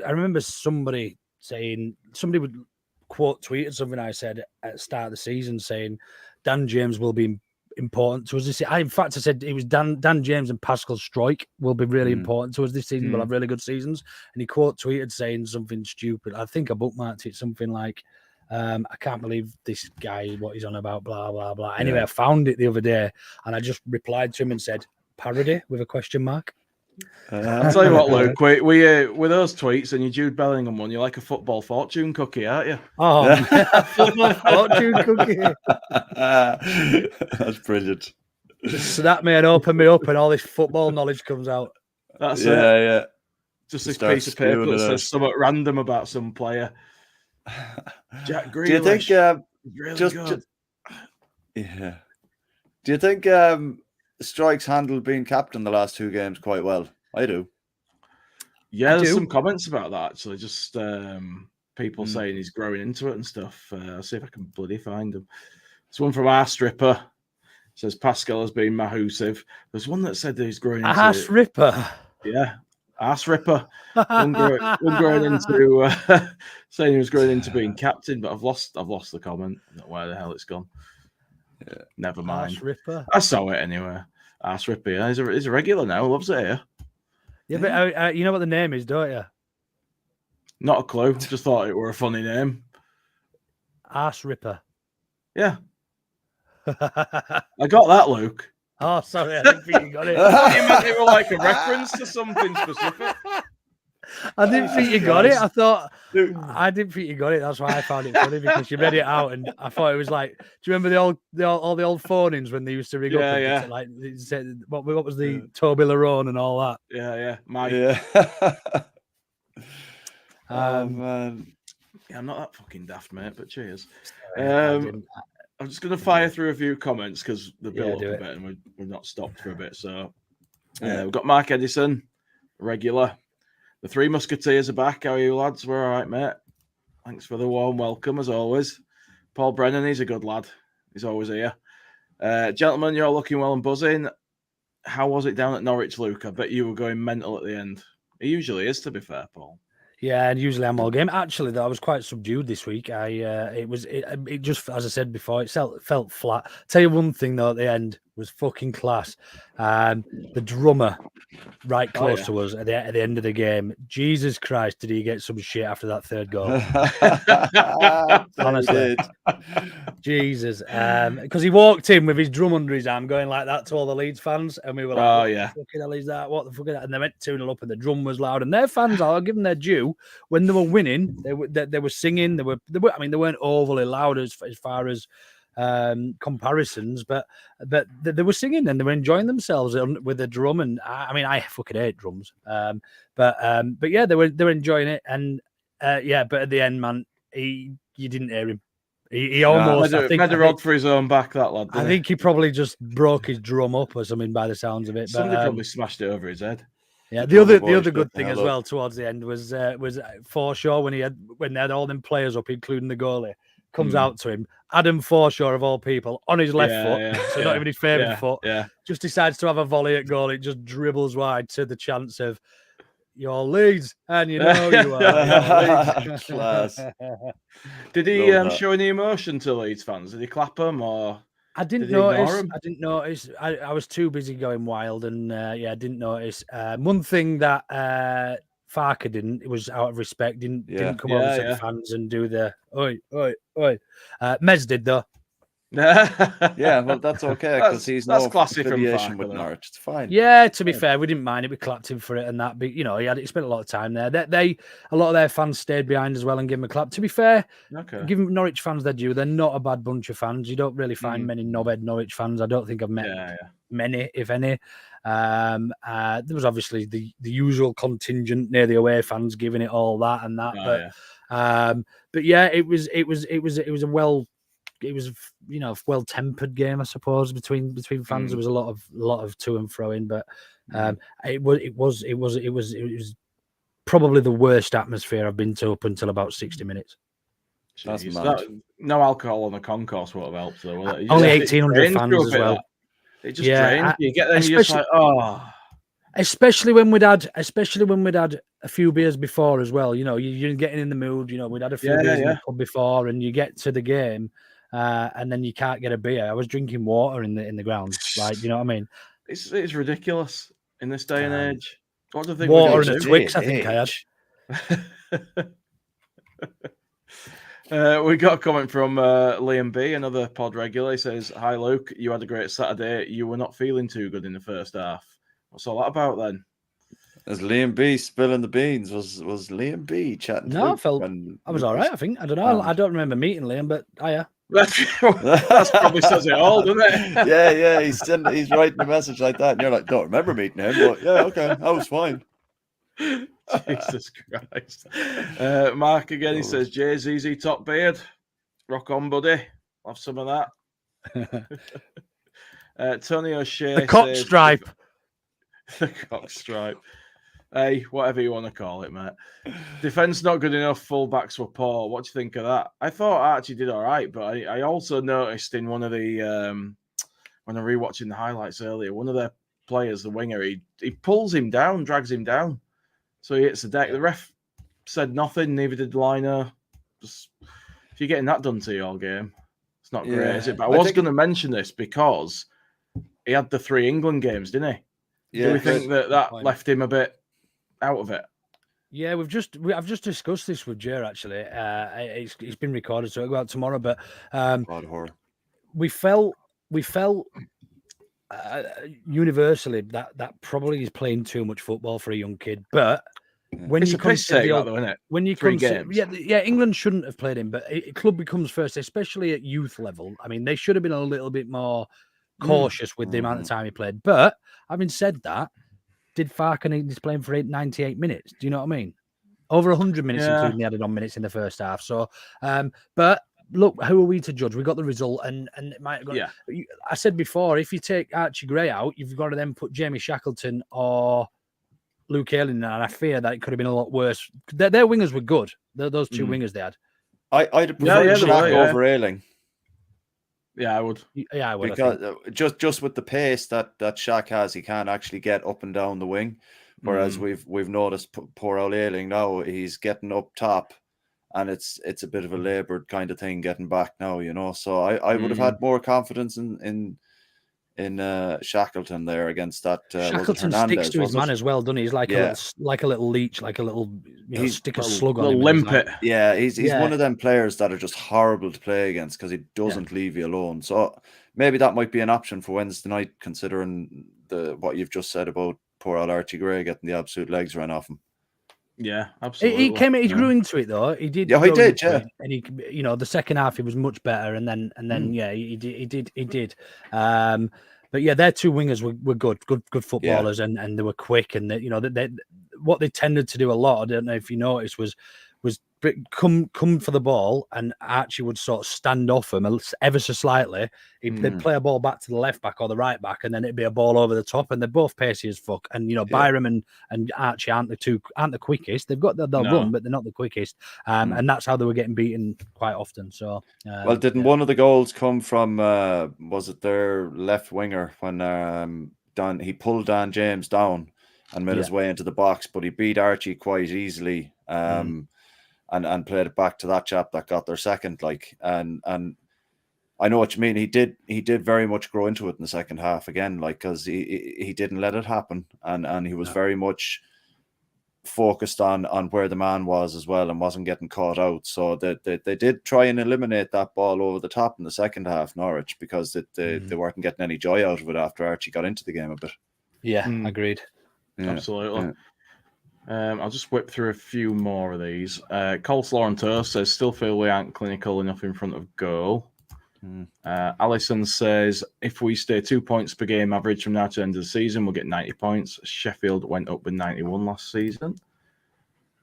I remember somebody would quote tweeted something I said at the start of the season saying Dan James will be important to us this year. In fact, I said it was Dan James and Pascal Struijk will be really important to us this season. We'll have really good seasons. And he quote tweeted saying something stupid. I think I bookmarked it, something like, I can't believe this guy, what he's on about, blah, blah, blah. Anyway, I found it the other day and I just replied to him and said, parody with a question mark. I'll tell you what, Luke, we with those tweets and your Jude Bellingham one, you're like a football fortune cookie, aren't you? Oh, football fortune cookie. That's brilliant. Just snap me and open me up and all this football knowledge comes out. That's it. Just this piece of paper that says something random about some player. Jack Grealish. Do you think really good. Do you think Strike's handled being captain the last 2 games quite well? I do. Yeah, there's some comments about that actually. Just people saying he's growing into it and stuff. I'll see if I can bloody find them. There's one from R Stripper. Says Pascal has been mahusive. There's one that said that he's growing into Ass Ripper. Yeah. Ass Ripper. One growing into saying he was growing into being captain, but I've lost the comment. I don't know where the hell it's gone. Yeah, never mind. Ass Ripper. I saw it anyway. Ass Ripper. Yeah, he's a regular now. Loves it here. Yeah, but you know what the name is, don't you? Not a clue. Just thought it were a funny name. Ass Ripper. Yeah. I got that, Luke. Oh, sorry, I didn't think you got it. I thought you meant it were like a reference to something specific. I didn't think you got it. I didn't think you got it. That's why I found it funny because you read it out, and I thought it was like. Do you remember all the old phone-ins when they used to ring up? And like it said, what was the Toby Larone and all that? Yeah. Man. Yeah, I'm not that fucking daft, mate. But cheers. I'm just going to fire through a few comments because they're built up a bit and we've not stopped for a bit. So we've got Mark Edison, regular. The 3 Musketeers are back. How are you, lads? We're all right, mate. Thanks for the warm welcome, as always. Paul Brennan, he's a good lad. He's always here. Gentlemen, you're all looking well and buzzing. How was it down at Norwich, Luke? I bet you were going mental at the end. It usually is, to be fair, Paul. Yeah, and usually I'm all game. Actually, though, I was quite subdued this week. It just, as I said before, it felt flat. Tell you one thing though, at the end was fucking class. The drummer, right close to us at the end of the game. Jesus Christ, did he get some shit after that 3rd goal? Honestly, Jesus, because he walked in with his drum under his arm, going like that to all the Leeds fans, and we were like, "Oh yeah, what the fucking hell is that? What the fuck is that?" And they went 2-0 up, and the drum was loud. And their fans, I'll give them their due. When they were winning, they were singing. They weren't overly loud as far as comparisons, but they were singing and they were enjoying themselves with the drum. And I fucking hate drums, but yeah, they were enjoying it. And but at the end, man, you didn't hear him. He almost had a rod for his own back. That lad. I think he probably just broke his drum up or something by the sounds of it. Somebody probably smashed it over his head. Yeah, the other good thing as well towards the end was Forshaw when they had all them players up, including the goalie, comes out to him. Adam Forshaw of all people on his left foot, so not even his favourite foot. Yeah, just decides to have a volley at goal. It just dribbles wide to the chance of your Leeds, and you know you are. Class. Did he show any emotion to Leeds fans? Did he clap them or? I didn't notice. I was too busy going wild, and I didn't notice. One thing that Farker didn't. It was out of respect. Didn't come over to the fans and do the oi oi oi. Mez did though. Yeah, well, that's okay because he's no affiliation with Norwich. It's fine. Yeah, to be fair, we didn't mind it. We clapped him for it and that. But he spent a lot of time there. A lot of their fans stayed behind as well and gave him a clap. To be fair, give Norwich fans their due. They're not a bad bunch of fans. You don't really find many knobhead Norwich fans. I don't think I've met many, if any. There was obviously the usual contingent near the away fans giving it all that and that. But yeah, it was a well-tempered game, I suppose, between fans. There was a lot of to and fro in, but it was probably the worst atmosphere I've been to up until about 60 minutes. That's mad. No alcohol on the concourse would have helped though. Only 1,800 fans as well. It just drains. You get there, and you're just like, oh. Especially when we'd had a few beers before as well. You're getting in the mood. We'd had a few beers in the pub before, and you get to the game. and then you can't get a beer. I was drinking water in the ground. Like, you know what I mean? It's ridiculous in this day and age. What do they think Water we're and a going to Twix, I think I had. We got a comment from Liam B, another pod regular. He says, "Hi Luke, you had a great Saturday. You were not feeling too good in the first half. What's all that about then?" As Liam B spilling the beans, was Liam B chatting to No, Luke I was all right, I think. I don't know. I don't remember meeting Liam, but yeah. That's probably says it all, doesn't it? Yeah, he's writing a message like that, and you're like, don't remember meeting him, but yeah, okay, I was fine. Jesus Christ. Mark again, he says, Jay's easy top beard. Rock on, buddy. Have some of that. Tony O'Shea The cock says, stripe. The cock stripe. Hey, whatever you want to call it, mate. Defense not good enough, fullbacks were poor. What do you think of that? I thought Archie did all right, but I also noticed in one of the when I'm rewatching the highlights earlier, one of their players, the winger, he pulls him down, drags him down. So he hits the deck. The ref said nothing, neither did the liner. Just, if you're getting that done to you all game, it's not great, is it? But I was going to mention this because he had the 3 England games, didn't he? Yeah, do we think that left him a bit out of it? Yeah, I've just discussed this with Jay actually. It's been recorded, so it'll go out tomorrow. But we felt universally that probably he's playing too much football for a young kid. But when it's you consider isn't it? When you consider, England shouldn't have played him, but club becomes first, especially at youth level. I mean, they should have been a little bit more cautious with the amount of time he played. But having said that, did Farken he's playing for 98 minutes? Do you know what I mean? Over 100 minutes, including the added on minutes in the first half. So, but look, who are we to judge? We got the result, and it might have got. Yeah. I said before, if you take Archie Gray out, you've got to then put Jamie Shackleton or Luke Ayling in, and I fear that it could have been a lot worse. Their wingers were good. Those 2 wingers they had. I'd prefer Shack over Ayling. Yeah, I would. Yeah, I would. Because just with the pace that Shaq has, he can't actually get up and down the wing. Whereas we've noticed poor old Ayling now, he's getting up top, and it's a bit of a laboured kind of thing getting back now, you know. So I would have had more confidence in Shackleton there against that. Shackleton sticks to his man as well, doesn't he? He's like a little leech, like a little stick a slug on him. Limpet. Yeah, he's one of them players that are just horrible to play against because he doesn't leave you alone. So maybe that might be an option for Wednesday night, considering what you've just said about poor old Archie Gray getting the absolute legs run off him. Yeah, absolutely. He grew into it though. He did. Yeah, he did. Yeah, and he, the second half he was much better, and then he did. But yeah, their 2 wingers were good footballers, and they were quick, and what they tended to do a lot. I don't know if you noticed was come for the ball, and Archie would sort of stand off him ever so slightly. They'd play a ball back to the left back or the right back, and then it'd be a ball over the top. And they're both pacey as fuck. And Byram and Archie aren't the quickest. They'll run, but they're not the quickest. And that's how they were getting beaten quite often. So didn't one of the goals come from was it their left winger when he pulled Dan James down and made his way into the box, but he beat Archie quite easily. And played it back to that chap that got their second, and I know what you mean. He did very much grow into it in the second half again, because he didn't let it happen, and he was very much focused on where the man was as well, and wasn't getting caught out. So they did try and eliminate that ball over the top in the second half, Norwich, because they weren't getting any joy out of it after Archie got into the game a bit. Yeah, agreed. Yeah, absolutely. Yeah. I'll just whip through a few more of these. Coleslaw on Toast says, still feel we aren't clinical enough in front of goal. Allison says, if we stay 2 points per game average from now to the end of the season, we'll get 90 points. Sheffield went up with 91 last season.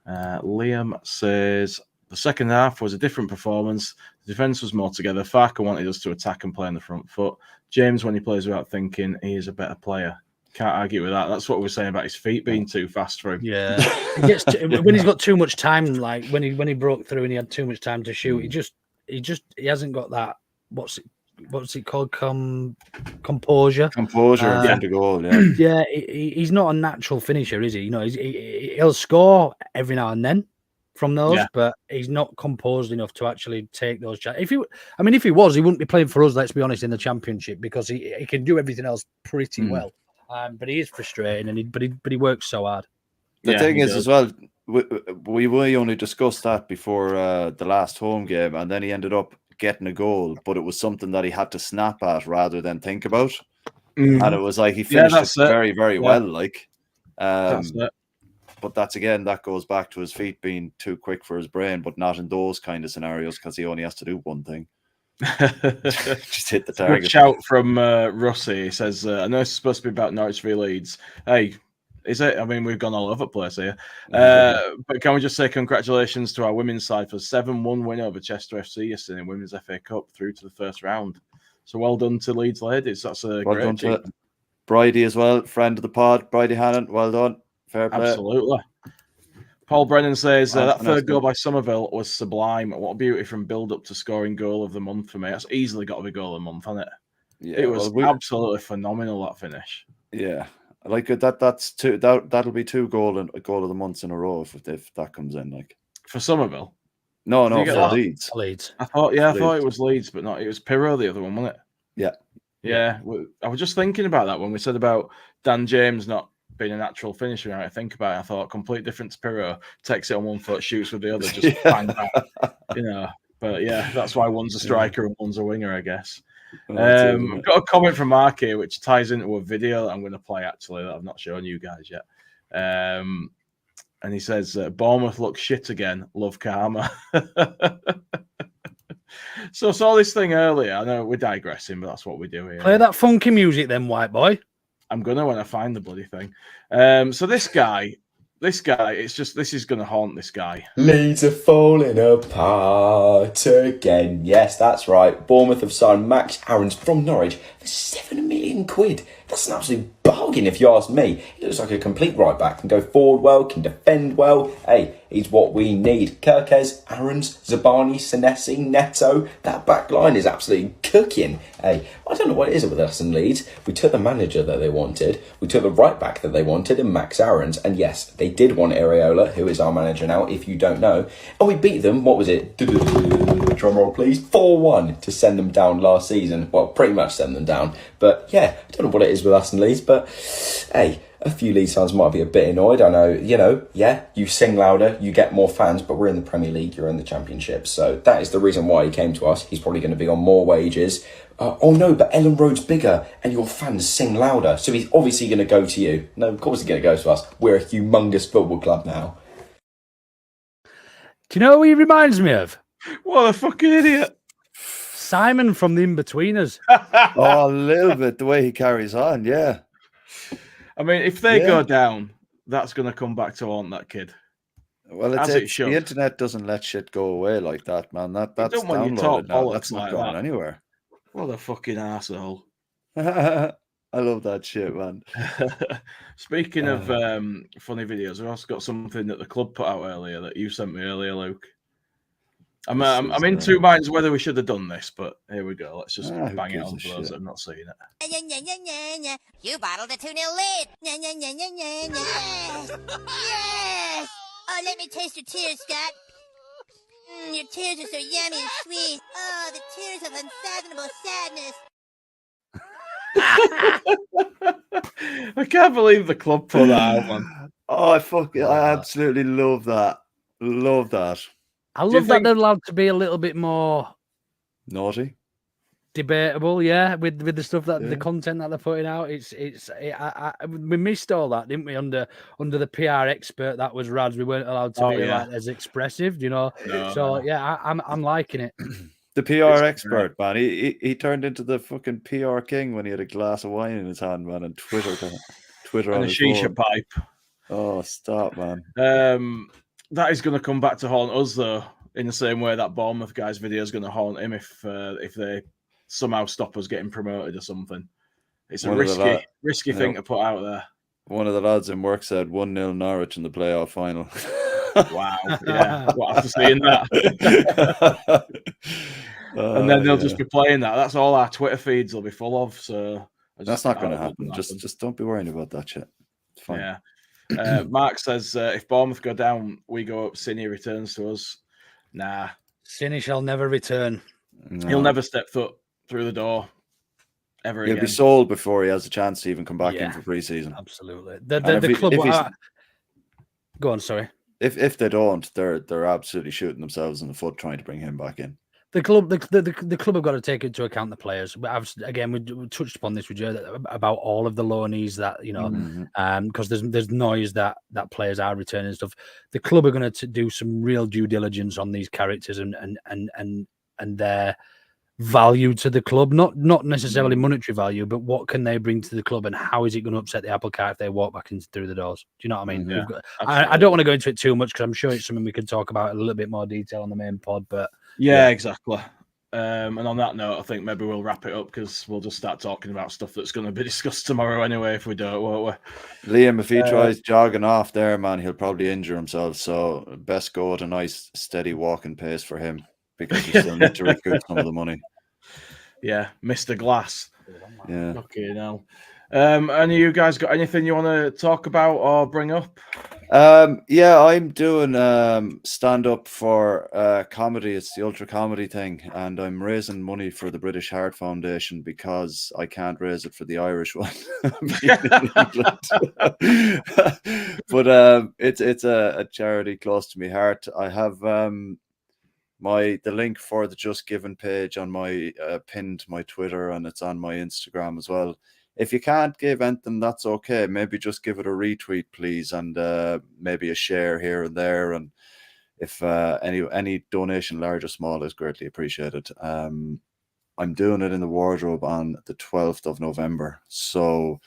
Liam says, the second half was a different performance. The defence was more together. Farker wanted us to attack and play on the front foot. James, when he plays without thinking, he is a better player. Can't argue with that. That's what we're saying about his feet being too fast for him. Yeah, when he's got too much time, like when he broke through and he had too much time to shoot, he hasn't got that. What's it called? Composure. To goal. Yeah. Yeah, he's not a natural finisher, is he? He'll score every now and then from those, but he's not composed enough to actually take those chances. If he was, he wouldn't be playing for us. Let's be honest, in the Championship, because he can do everything else pretty well. But he is frustrating, and he works so hard. The thing is, as well, we only discussed that before the last home game, and then he ended up getting a goal, but it was something that he had to snap at rather than think about. And it was like he finished it very, very well. Like, That's it. but that goes back to his feet being too quick for his brain, but not in those kind of scenarios because he only has to do one thing. Just hit the target. Good shout from Russie. He says, I know it's supposed to be about Norwich v Leeds. Hey, is it? I mean, we've gone all over the place here. But can we just say congratulations to our women's side for 7-1 win over Chester FC yesterday in Women's FA Cup through to the first round. So well done to Leeds ladies. That's a great done to achievement. Berardi as well, friend of the pod, Berardi Hannon. Well done. Fair play. Absolutely. Paul Brennan says that third goal by Somerville was sublime. What a beauty from build up to scoring goal of the month for me. That's easily got to be goal of the month, hasn't it? Yeah, it was absolutely phenomenal, that finish. Yeah. I like it. That's two. That'll be two goal of the months in a row if that comes in. Like for Somerville. No, for Leeds. Leeds. I thought it was Leeds, but not. It was Pirro, the other one, wasn't it? Yeah. I was just thinking about that when we said about Dan James not being a natural finisher. I think about it. I thought complete different to Pirro. Takes it on one foot, shoots with the other, just bang bang. But yeah, that's why one's a striker and one's a winger, I guess. I've got a comment from Mark here, which ties into a video that I'm going to play actually that I've not shown you guys yet. And he says, Bournemouth looks shit again. Love karma. So I saw this thing earlier. I know we're digressing, but that's what we do here. Play that funky music then, white boy. I'm going to when I find the bloody thing. So this guy, this is going to haunt this guy. Leeds are falling apart again. Yes, that's right. Bournemouth have signed Max Aarons from Norwich for £7 million. That's an absolute bargain if you ask me. He looks like a complete right back. Can go forward well, can defend well. Hey, he's what we need. Kirkes, Aarons, Zabani, Senesi, Neto. That back line is absolutely cooking. Hey, I don't know what it is with us in Leeds. We took the manager that they wanted. We took the right back that they wanted in Max Aarons. And yes, they did want Areola, who is our manager now, if you don't know. And we beat them, what was it? Drum roll, please. 4-1 to send them down last season. Well, pretty much send them down. But yeah, I don't know what it is with us in Leeds, but hey, a few Leeds fans might be a bit annoyed. I know, you sing louder, you get more fans, but we're in the Premier League, you're in the Championship. So that is the reason why he came to us. He's probably going to be on more wages. Oh no, but Ellen Road's bigger and your fans sing louder. So he's obviously going to go to you. No, of course he's going to go to us. We're a humongous football club now. Do you know who he reminds me of? What a fucking idiot. Simon from the In-Betweeners. A little bit, the way he carries on, yeah. I mean, if they go down, that's going to come back to haunt that kid. Well, the internet doesn't let shit go away like that, man. That's downloaded now. That's not going anywhere. What a fucking arsehole. I love that shit, man. Speaking of funny videos, I've also got something that the club put out earlier that you sent me earlier, Luke. I'm in two minds whether we should have done this, but here we go. Let's just bang it on for those that have not seen it. You bottled a 2-0 lead. Yes! Yes! Oh, let me taste your tears, Scott. Your tears are so yummy and sweet. Oh, the tears of unfathomable sadness. I can't believe the club put that out, man. Oh, I absolutely love that. Love that. I love that they're allowed to be a little bit more naughty, debatable, with the stuff that the content that they're putting out. We missed all that, didn't we? Under the PR expert that was Rads, we weren't allowed to be like as expressive, No. I'm liking it. The PR expert, man, he turned into the fucking PR king when he had a glass of wine in his hand, man, and Twitter and a shisha pipe. Oh, stop, man. That is going to come back to haunt us, though, in the same way that Bournemouth guy's video is going to haunt him if they somehow stop us getting promoted or something. It's a risky thing to put out there. One of the lads in work said 1-0 Norwich in the playoff final. Wow, yeah. What after seeing that? And then they'll just be playing that. That's all our Twitter feeds will be full of. So that's not going to happen. Just don't be worrying about that shit. It's fine. Yeah. Mark says, if Bournemouth go down, we go up. Cine returns to us. Nah. Cine shall never return. No. He'll never step foot through the door ever He'll again. be sold before he has a chance to even come back in for pre-season. Absolutely. The club. Go on, sorry. If they don't, they're absolutely shooting themselves in the foot trying to bring him back in. The club have got to take into account the players. Again, we touched upon this with you about all of the loanees that because there's noise that players are returning and stuff. The club are going to do some real due diligence on these characters and their value to the club, not necessarily monetary value, but what can they bring to the club and how is it going to upset the apple cart if they walk back through the doors? Do you know what I mean? Yeah, I don't want to go into it too much because I'm sure it's something we can talk about in a little bit more detail on the main pod, but yeah. Exactly. And on that note, I think maybe we'll wrap it up because we'll just start talking about stuff that's going to be discussed tomorrow anyway if we don't, won't we? Liam, if he tries jogging off there, man, he'll probably injure himself. So best go at a nice, steady walking pace for him because you still need to recoup some of the money. Yeah, Mr. Glass. Yeah. Okay, now. Any of you guys got anything you want to talk about or bring up? Yeah, I'm doing stand up for comedy. It's the Ultra Comedy thing, and I'm raising money for the British Heart Foundation because I can't raise it for the Irish one. But it's a charity close to my heart. I have the link for the Just Given page on my pinned my Twitter, and it's on my Instagram as well. If you can't give anything, that's okay. Maybe just give it a retweet, please, and maybe a share here and there. And if any donation, large or small, is greatly appreciated. I'm doing it in the Wardrobe on the 12th of November. So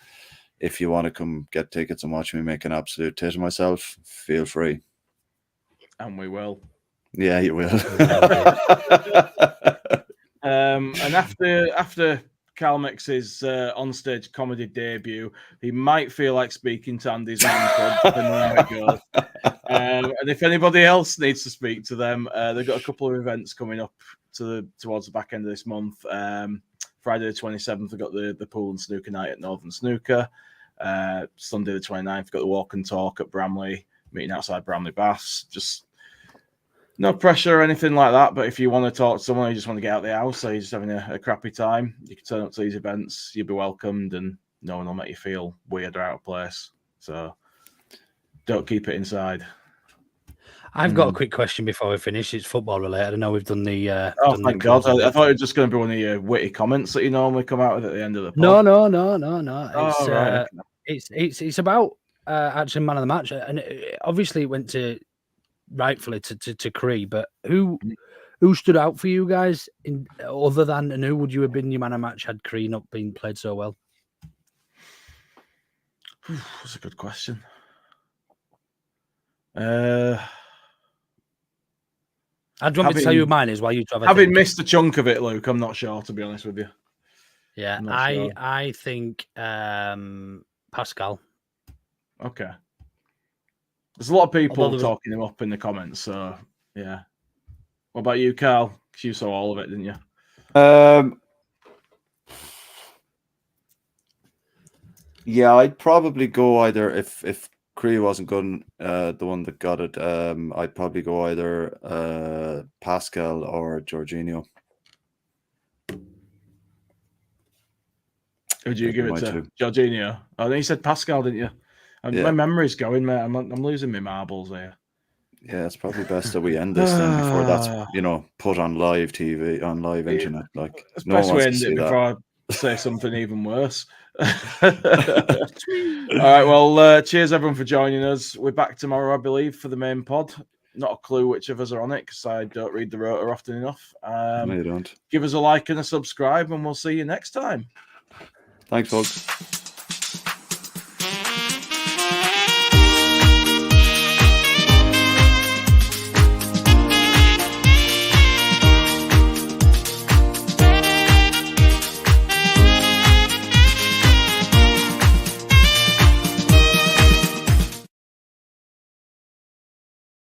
if you want to come get tickets and watch me make an absolute tit of myself, feel free. And we will. Yeah, you will. And after Karl makes his onstage comedy debut, he might feel like speaking to Andy's man club, depending on how it goes. And if anybody else needs to speak to them, they've got a couple of events coming up towards the back end of this month. Friday the 27th, we've got the pool and snooker night at Northern Snooker. Sunday the 29th, we've got the walk and talk at Bramley, meeting outside Bramley Baths. Just no pressure or anything like that, but if you want to talk to someone, you just want to get out of the house, or you're just having a crappy time, you can turn up to these events. You'll be welcomed, and no one will make you feel weird or out of place. So don't keep it inside. I've got a quick question before we finish. It's football related. I know we've done the. Thank God! I thought it was just going to be one of your witty comments that you normally come out with at the end of the pod. No. It's about actually man of the match, and obviously it went to. Rightfully to Cree, but who stood out for you guys other than, and who would you have been your man of match had Cree not been played so well? That's a good question. Do you want me to tell you mine is while you have having missed a chunk of it, Luke? I'm not sure, to be honest with you. Yeah, I think Pascal. Okay. There's a lot of people talking him up in the comments, so yeah. What about you, Karl? Because you saw all of it, didn't you? Yeah, I'd probably go either if Cree wasn't good, the one that got it. I'd probably go either Pascal or Jorginho. Would you give it to Jorginho? Oh, then you said Pascal, didn't you? My memory's going, mate. I'm losing my marbles here. Yeah, it's probably best that we end this then before that's put on live TV, on live internet. Like, it's no best one we wants to end it see before I say something even worse. All right, well, cheers everyone for joining us. We're back tomorrow, I believe, for the main pod. Not a clue which of us are on it because I don't read the rotor often enough. No, you don't. Give us a like and a subscribe, and we'll see you next time. Thanks, folks.